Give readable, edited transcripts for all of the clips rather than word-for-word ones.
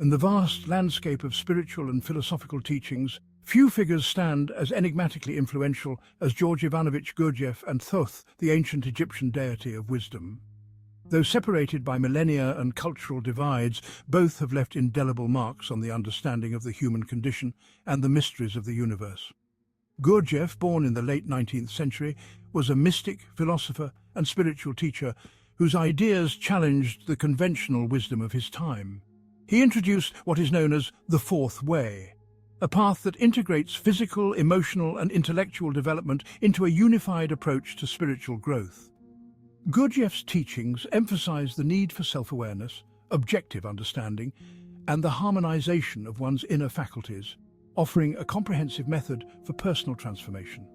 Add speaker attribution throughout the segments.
Speaker 1: In the vast landscape of spiritual and philosophical teachings, few figures stand as enigmatically influential as George Ivanovich Gurdjieff and Thoth, the ancient Egyptian deity of wisdom. Though separated by millennia and cultural divides, both have left indelible marks on the understanding of the human condition and the mysteries of the universe. Gurdjieff, born in the late 19th century, was a mystic, philosopher, and spiritual teacher whose ideas challenged the conventional wisdom of his time. He introduced what is known as the Fourth Way, a path that integrates physical, emotional, and intellectual development into a unified approach to spiritual growth. Gurdjieff's teachings emphasize the need for self-awareness, objective understanding, and the harmonization of one's inner faculties, offering a comprehensive method for personal transformation.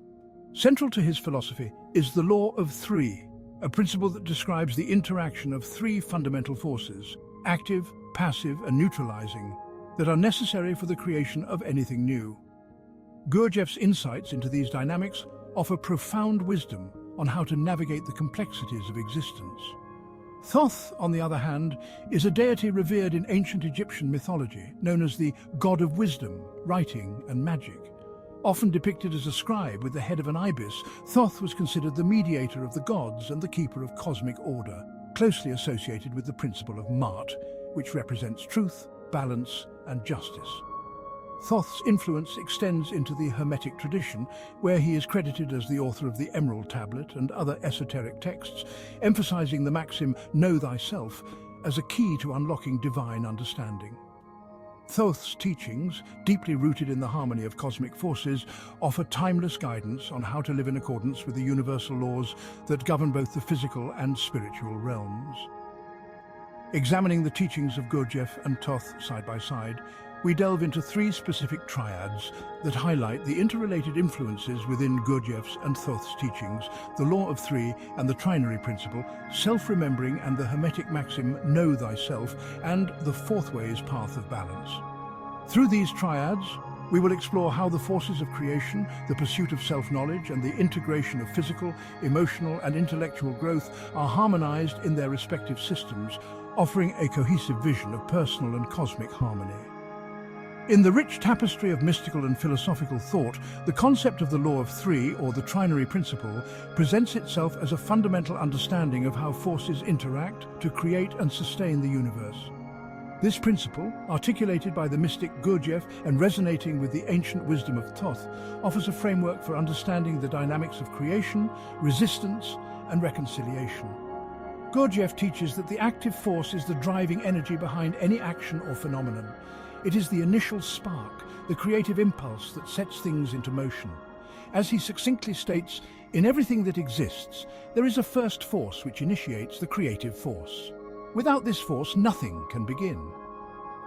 Speaker 1: Central to his philosophy is the Law of Three, a principle that describes the interaction of three fundamental forces, active, passive, and neutralizing, that are necessary for the creation of anything new. Gurdjieff's insights into these dynamics offer profound wisdom on how to navigate the complexities of existence. Thoth, on the other hand, is a deity revered in ancient Egyptian mythology, known as the god of wisdom, writing, and magic. Often depicted as a scribe with the head of an ibis, Thoth was considered the mediator of the gods and the keeper of cosmic order, closely associated with the principle of Ma'at, which represents truth, balance, and justice. Thoth's influence extends into the Hermetic tradition, where he is credited as the author of the Emerald Tablet and other esoteric texts, emphasizing the maxim, "Know thyself," as a key to unlocking divine understanding. Thoth's teachings, deeply rooted in the harmony of cosmic forces, offer timeless guidance on how to live in accordance with the universal laws that govern both the physical and spiritual realms. Examining the teachings of Gurdjieff and Thoth side by side, we delve into three specific triads that highlight the interrelated influences within Gurdjieff's and Thoth's teachings: the Law of Three and the Trinary principle, self-remembering and the Hermetic maxim, "Know thyself," and the Fourth Way's path of balance. Through these triads, we will explore how the forces of creation, the pursuit of self-knowledge, and the integration of physical, emotional, and intellectual growth are harmonized in their respective systems, offering a cohesive vision of personal and cosmic harmony. In the rich tapestry of mystical and philosophical thought, the concept of the Law of Three, or the Trinary principle, presents itself as a fundamental understanding of how forces interact to create and sustain the universe. This principle, articulated by the mystic Gurdjieff and resonating with the ancient wisdom of Thoth, offers a framework for understanding the dynamics of creation, resistance, and reconciliation. Gurdjieff teaches that the active force is the driving energy behind any action or phenomenon. It is the initial spark, the creative impulse that sets things into motion. As he succinctly states, in everything that exists, there is a first force which initiates the creative force. Without this force, nothing can begin.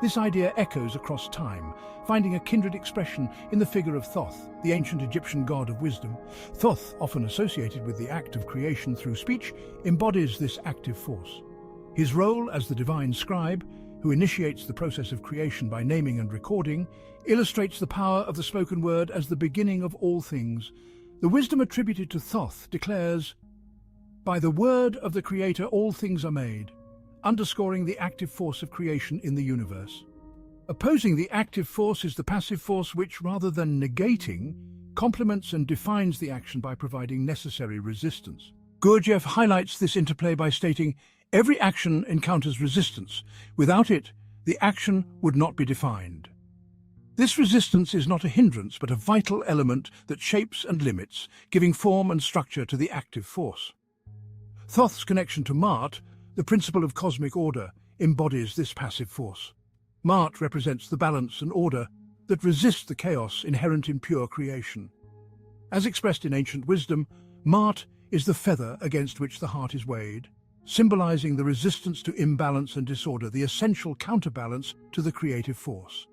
Speaker 1: This idea echoes across time, finding a kindred expression in the figure of Thoth, the ancient Egyptian god of wisdom. Thoth, often associated with the act of creation through speech, embodies this active force. His role as the divine scribe, who initiates the process of creation by naming and recording, illustrates the power of the spoken word as the beginning of all things. The wisdom attributed to Thoth declares, "By the word of the Creator all things are made," underscoring the active force of creation in the universe. Opposing the active force is the passive force which, rather than negating, complements and defines the action by providing necessary resistance. Gurdjieff highlights this interplay by stating, "Every action encounters resistance. Without it, the action would not be defined." This resistance is not a hindrance, but a vital element that shapes and limits, giving form and structure to the active force. Thoth's connection to Ma'at, the principle of cosmic order, embodies this passive force. Ma'at represents the balance and order that resist the chaos inherent in pure creation. As expressed in ancient wisdom, Ma'at is the feather against which the heart is weighed, symbolizing the resistance to imbalance and disorder, the essential counterbalance to the creative force.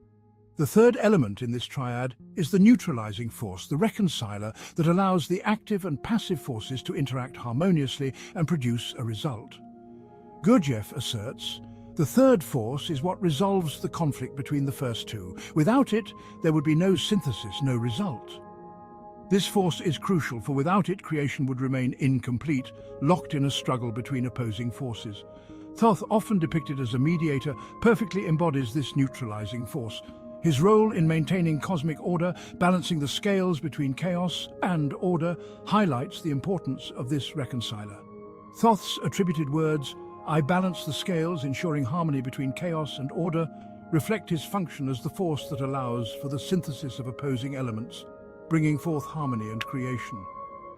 Speaker 1: The third element in this triad is the neutralizing force, the reconciler that allows the active and passive forces to interact harmoniously and produce a result. Gurdjieff asserts, the third force is what resolves the conflict between the first two. Without it, there would be no synthesis, no result. This force is crucial, for without it, creation would remain incomplete, locked in a struggle between opposing forces. Thoth, often depicted as a mediator, perfectly embodies this neutralizing force. His role in maintaining cosmic order, balancing the scales between chaos and order, highlights the importance of this reconciler. Thoth's attributed words, "I balance the scales, ensuring harmony between chaos and order," reflect his function as the force that allows for the synthesis of opposing elements, bringing forth harmony and creation.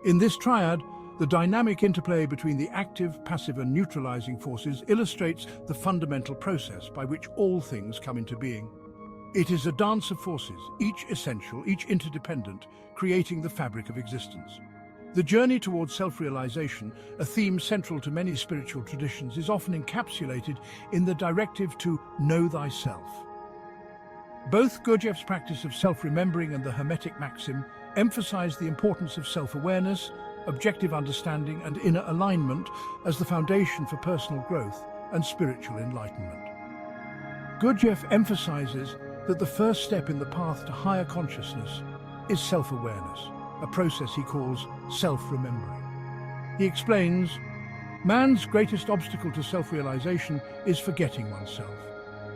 Speaker 1: In this triad, the dynamic interplay between the active, passive and neutralizing forces illustrates the fundamental process by which all things come into being. It is a dance of forces, each essential, each interdependent, creating the fabric of existence. The journey towards self-realization, a theme central to many spiritual traditions, is often encapsulated in the directive to know thyself. Both Gurdjieff's practice of self-remembering and the Hermetic maxim emphasize the importance of self-awareness, objective understanding and inner alignment as the foundation for personal growth and spiritual enlightenment. Gurdjieff emphasizes that the first step in the path to higher consciousness is self-awareness, a process he calls self-remembering. He explains, man's greatest obstacle to self-realization is forgetting oneself.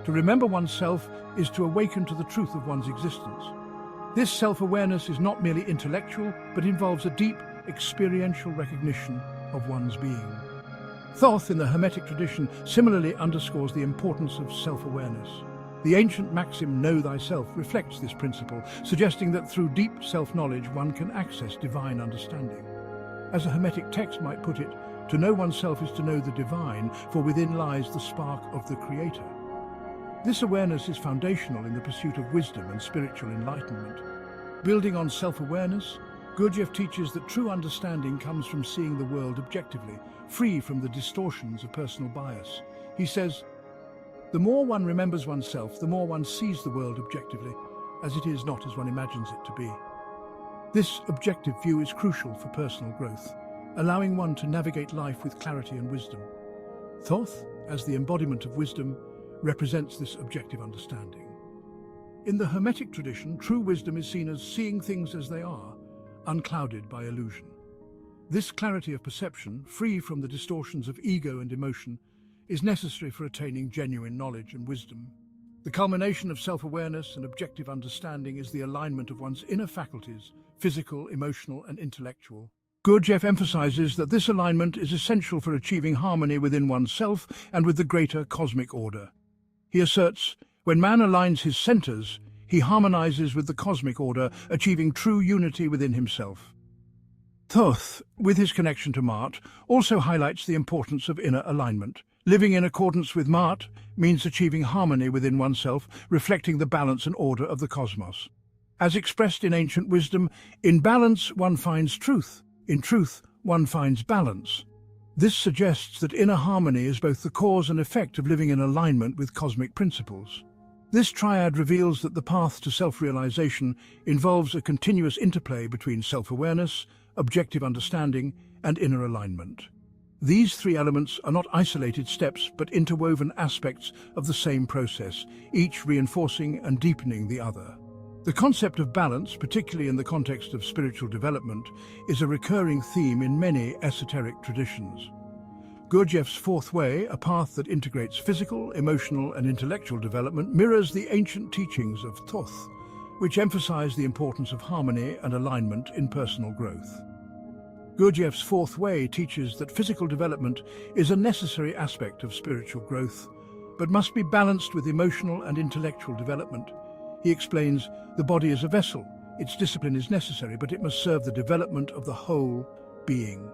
Speaker 1: To remember oneself is to awaken to the truth of one's existence. This self-awareness is not merely intellectual, but involves a deep, experiential recognition of one's being. Thoth, in the Hermetic tradition, similarly underscores the importance of self-awareness. The ancient maxim, know thyself, reflects this principle, suggesting that through deep self-knowledge one can access divine understanding. As a Hermetic text might put it, to know oneself is to know the divine, for within lies the spark of the Creator. This awareness is foundational in the pursuit of wisdom and spiritual enlightenment. Building on self-awareness, Gurdjieff teaches that true understanding comes from seeing the world objectively, free from the distortions of personal bias. He says, the more one remembers oneself, the more one sees the world objectively, as it is not as one imagines it to be. This objective view is crucial for personal growth, allowing one to navigate life with clarity and wisdom. Thoth, as the embodiment of wisdom, represents this objective understanding. In the Hermetic tradition, true wisdom is seen as seeing things as they are, unclouded by illusion. This clarity of perception, free from the distortions of ego and emotion, is necessary for attaining genuine knowledge and wisdom. The culmination of self-awareness and objective understanding is the alignment of one's inner faculties, physical, emotional, and intellectual. Gurdjieff emphasizes that this alignment is essential for achieving harmony within oneself and with the greater cosmic order. He asserts, when man aligns his centers, he harmonizes with the cosmic order, achieving true unity within himself. Thoth, with his connection to Ma'at, also highlights the importance of inner alignment. Living in accordance with Ma'at means achieving harmony within oneself, reflecting the balance and order of the cosmos. As expressed in ancient wisdom, in balance one finds truth, in truth one finds balance. This suggests that inner harmony is both the cause and effect of living in alignment with cosmic principles. This triad reveals that the path to self-realization involves a continuous interplay between self-awareness, objective understanding, and inner alignment. These three elements are not isolated steps, but interwoven aspects of the same process, each reinforcing and deepening the other. The concept of balance, particularly in the context of spiritual development, is a recurring theme in many esoteric traditions. Gurdjieff's fourth way, a path that integrates physical, emotional, and intellectual development, mirrors the ancient teachings of Thoth, which emphasize the importance of harmony and alignment in personal growth. Gurdjieff's fourth way teaches that physical development is a necessary aspect of spiritual growth, but must be balanced with emotional and intellectual development. He explains, the body is a vessel, its discipline is necessary, but it must serve the development of the whole being.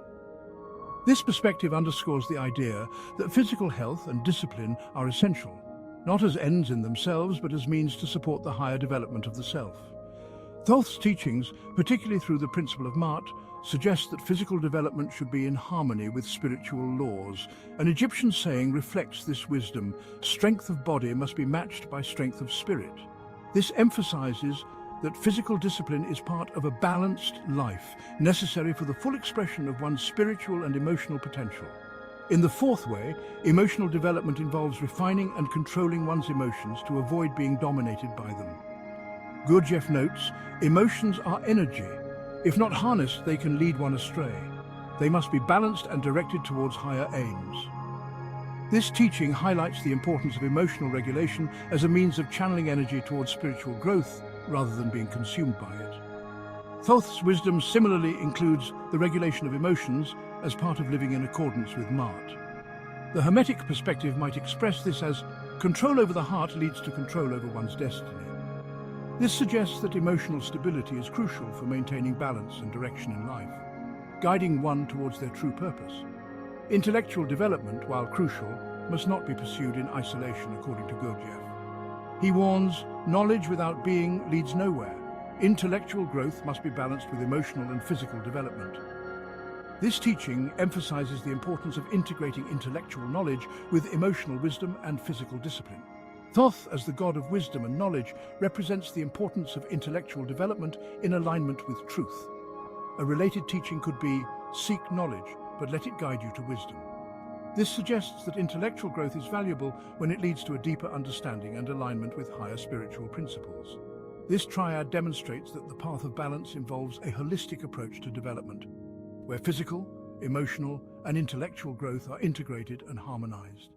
Speaker 1: This perspective underscores the idea that physical health and discipline are essential, not as ends in themselves, but as means to support the higher development of the self. Thoth's teachings, particularly through the principle of Ma'at, suggest that physical development should be in harmony with spiritual laws. An Egyptian saying reflects this wisdom: strength of body must be matched by strength of spirit. This emphasizes that physical discipline is part of a balanced life, necessary for the full expression of one's spiritual and emotional potential. In the fourth way, emotional development involves refining and controlling one's emotions to avoid being dominated by them. Gurdjieff notes, emotions are energy. If not harnessed, they can lead one astray. They must be balanced and directed towards higher aims. This teaching highlights the importance of emotional regulation as a means of channeling energy towards spiritual growth rather than being consumed by it. Thoth's wisdom similarly includes the regulation of emotions as part of living in accordance with Mart. The Hermetic perspective might express this as control over the heart leads to control over one's destiny. This suggests that emotional stability is crucial for maintaining balance and direction in life, guiding one towards their true purpose. Intellectual development, while crucial, must not be pursued in isolation, according to Gurdjieff. He warns, knowledge without being leads nowhere. Intellectual growth must be balanced with emotional and physical development. This teaching emphasizes the importance of integrating intellectual knowledge with emotional wisdom and physical discipline. Thoth, as the god of wisdom and knowledge, represents the importance of intellectual development in alignment with truth. A related teaching could be, seek knowledge, but let it guide you to wisdom. This suggests that intellectual growth is valuable when it leads to a deeper understanding and alignment with higher spiritual principles. This triad demonstrates that the path of balance involves a holistic approach to development, where physical, emotional, and intellectual growth are integrated and harmonized.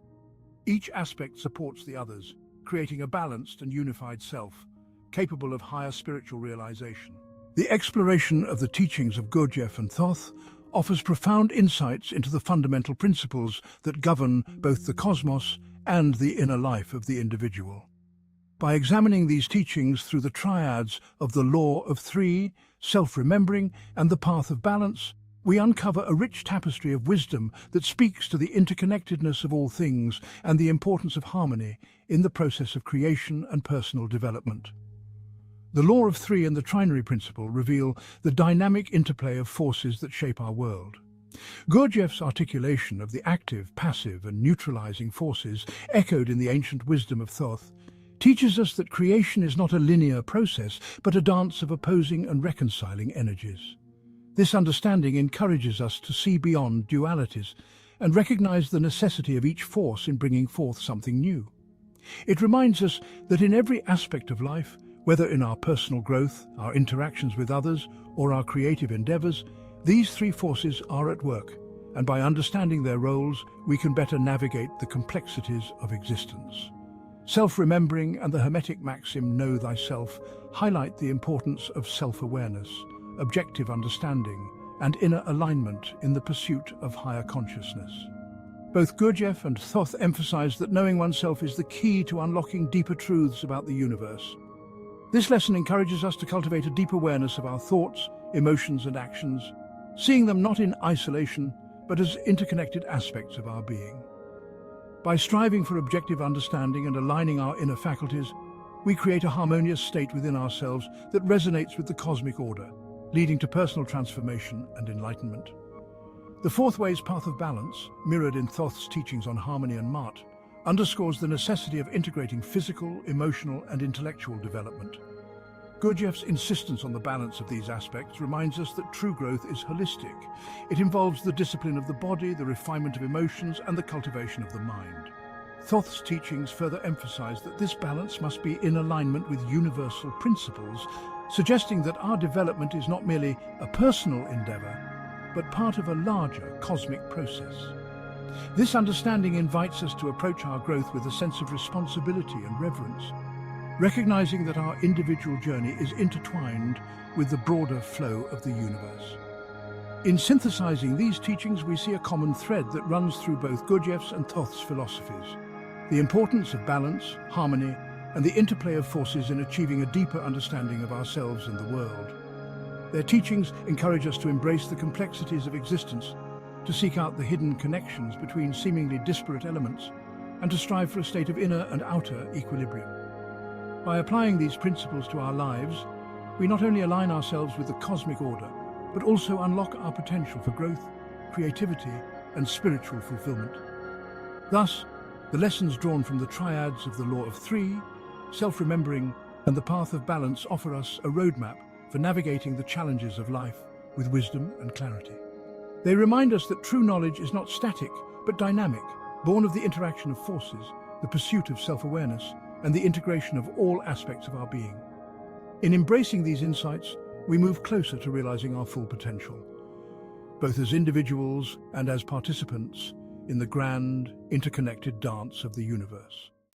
Speaker 1: Each aspect supports the others, creating a balanced and unified self, capable of higher spiritual realization. The exploration of the teachings of Gurdjieff and Thoth offers profound insights into the fundamental principles that govern both the cosmos and the inner life of the individual. By examining these teachings through the triads of the law of three, self-remembering, and the path of balance, we uncover a rich tapestry of wisdom that speaks to the interconnectedness of all things and the importance of harmony in the process of creation and personal development. The law of three and the trinary principle reveal the dynamic interplay of forces that shape our world. Gurdjieff's articulation of the active, passive, and neutralizing forces, echoed in the ancient wisdom of Thoth, teaches us that creation is not a linear process, but a dance of opposing and reconciling energies. This understanding encourages us to see beyond dualities and recognize the necessity of each force in bringing forth something new. It reminds us that in every aspect of life, whether in our personal growth, our interactions with others, or our creative endeavors, these three forces are at work, and by understanding their roles, we can better navigate the complexities of existence. Self-remembering and the Hermetic maxim, know thyself, highlight the importance of self-awareness, objective understanding, and inner alignment in the pursuit of higher consciousness. Both Gurdjieff and Thoth emphasize that knowing oneself is the key to unlocking deeper truths about the universe. This lesson encourages us to cultivate a deep awareness of our thoughts, emotions, and actions, seeing them not in isolation, but as interconnected aspects of our being. By striving for objective understanding and aligning our inner faculties, we create a harmonious state within ourselves that resonates with the cosmic order, leading to personal transformation and enlightenment. The fourth way's path of balance, mirrored in Thoth's teachings on harmony and Mart, underscores the necessity of integrating physical, emotional, and intellectual development. Gurdjieff's insistence on the balance of these aspects reminds us that true growth is holistic. It involves the discipline of the body, the refinement of emotions, and the cultivation of the mind. Thoth's teachings further emphasize that this balance must be in alignment with universal principles, suggesting that our development is not merely a personal endeavor, but part of a larger cosmic process. This understanding invites us to approach our growth with a sense of responsibility and reverence, recognizing that our individual journey is intertwined with the broader flow of the universe. In synthesizing these teachings, we see a common thread that runs through both Gurdjieff's and Thoth's philosophies: the importance of balance, harmony, and the interplay of forces in achieving a deeper understanding of ourselves and the world. Their teachings encourage us to embrace the complexities of existence, to seek out the hidden connections between seemingly disparate elements, and to strive for a state of inner and outer equilibrium. By applying these principles to our lives, we not only align ourselves with the cosmic order, but also unlock our potential for growth, creativity, and spiritual fulfillment. Thus, the lessons drawn from the triads of the law of three, self-remembering, and the path of balance offer us a roadmap for navigating the challenges of life with wisdom and clarity. They remind us that true knowledge is not static, but dynamic, born of the interaction of forces, the pursuit of self-awareness, and the integration of all aspects of our being. In embracing these insights, we move closer to realizing our full potential. Both as individuals and as participants in the grand, interconnected dance of the universe.